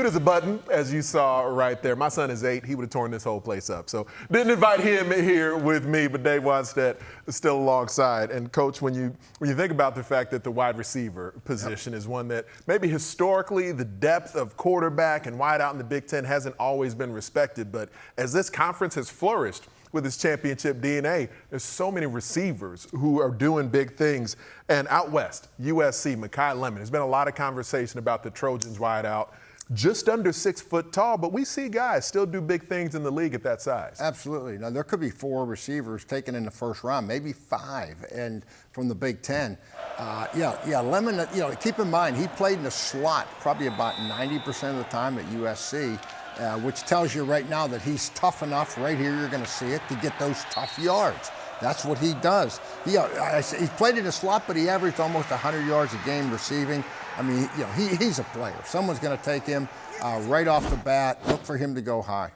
cute as a button, as you saw right there. My son is 8. He would have torn this whole place up. So didn't invite him here with me, but Dave Wannstedt is still alongside. And, Coach, when you think about the fact that the wide receiver position is one that maybe historically the depth of quarterback and wide out in the Big Ten hasn't always been respected, but as this conference has flourished with its championship DNA, there's so many receivers who are doing big things. And out west, USC, Mekhi Lemon, there's been a lot of conversation about the Trojans wide out, just under 6 foot tall, but we see guys still do big things in the league at that size. Absolutely. Now, there could be 4 receivers taken in the first round, maybe 5, and from the Big Ten. Lemon, keep in mind, he played in the slot probably about 90% of the time at USC. Which tells you right now that he's tough enough, right here you're going to see it, to get those tough yards. That's what he does. He played in the slot, but he averaged almost 100 yards a game receiving. I mean, he's a player. Someone's going to take him right off the bat, look for him to go high.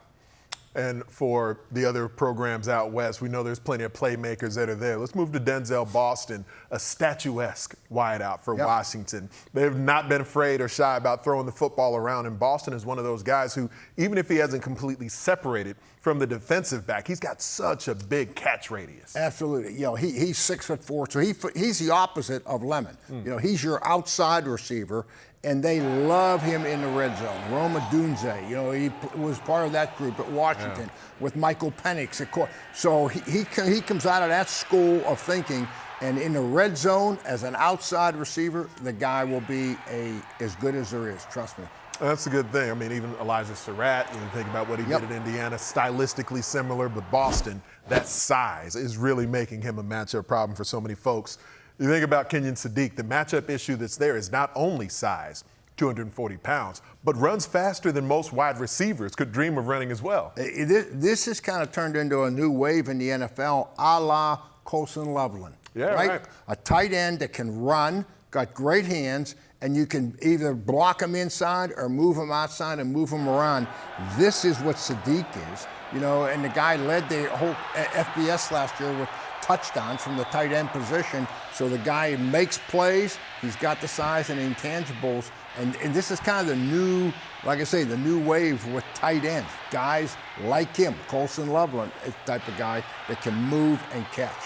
And for the other programs out west, we know there's plenty of playmakers that are there. Let's move to Denzel Boston, a statuesque wideout for Washington. They've not been afraid or shy about throwing the football around, and Boston is one of those guys who, even if he hasn't completely separated from the defensive back, he's got such a big catch radius. Absolutely. He's 6'4", so he's the opposite of Lemon. He's your outside receiver, and they love him in the red zone. Rome Odunze, he was part of that group at Washington with Michael Penix, of course. So he comes out of that school of thinking, and in the red zone, as an outside receiver, the guy will be as good as there is, trust me. That's a good thing. I mean, even Elijah Surratt, you think about what he did at Indiana, stylistically similar, but Boston, that size is really making him a matchup problem for so many folks. You think about Kenyon Sadiq, the matchup issue that's there is not only size, 240 pounds, but runs faster than most wide receivers could dream of running as well. This has kind of turned into a new wave in the NFL, a la Colson Loveland. Yeah, right. A tight end that can run, got great hands, and you can either block him inside or move him outside and move him around. This is what Sadiq is, and the guy led the whole FBS last year with touchdowns from the tight end position. So the guy makes plays, he's got the size and intangibles, and this is kind of the new, like I say, the new wave with tight ends. Guys like him, Colson Loveland, is the type of guy that can move and catch.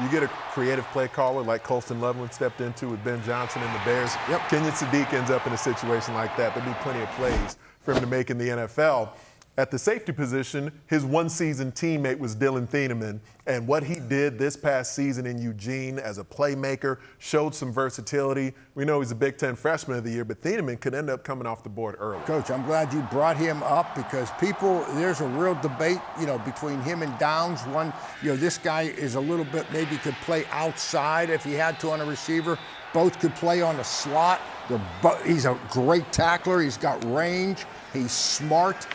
You get a creative play caller like Colston Loveland stepped into with Ben Johnson and the Bears. Kenyon Sadiq ends up in a situation like that. There'll be plenty of plays for him to make in the NFL. At the safety position, his one-season teammate was Dylan Thieneman, and what he did this past season in Eugene as a playmaker showed some versatility. We know he's a Big Ten Freshman of the Year, but Thieneman could end up coming off the board early. Coach, I'm glad you brought him up because there's a real debate, between him and Downs. One, this guy is a little bit, maybe could play outside if he had to on a receiver. Both could play on the slot. He's a great tackler. He's got range. He's smart.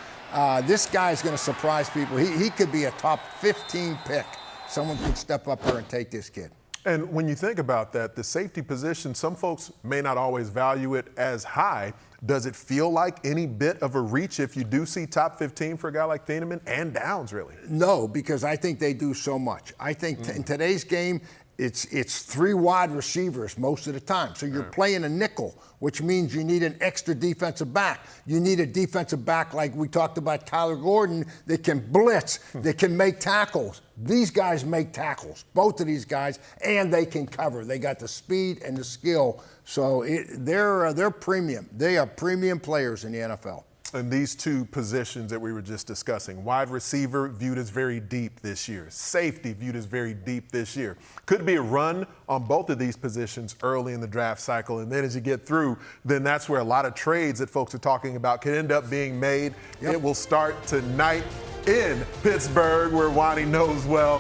This guy is going to surprise people. He could be a top 15 pick. Someone could step up here and take this kid. And when you think about that, the safety position, some folks may not always value it as high. Does it feel like any bit of a reach if you do see top 15 for a guy like Thieneman and Downs, really? No, because I think they do so much. I think in today's game, it's 3 wide receivers most of the time. So you're playing a nickel, which means you need an extra defensive back. You need a defensive back like we talked about Kyler Gordon that can blitz, that can make tackles. These guys make tackles, both of these guys, and they can cover. They got the speed and the skill. So they're premium. They are premium players in the NFL. And these two positions that we were just discussing, wide receiver viewed as very deep this year, safety viewed as very deep this year. Could be a run on both of these positions early in the draft cycle, and then as you get through, then that's where a lot of trades that folks are talking about could end up being made. It will start tonight in Pittsburgh, where Wani knows well.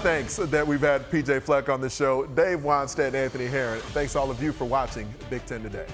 Thanks that we've had PJ Fleck on the show, Dave Wannstedt and Anthony Herron. Thanks all of you for watching Big Ten Today.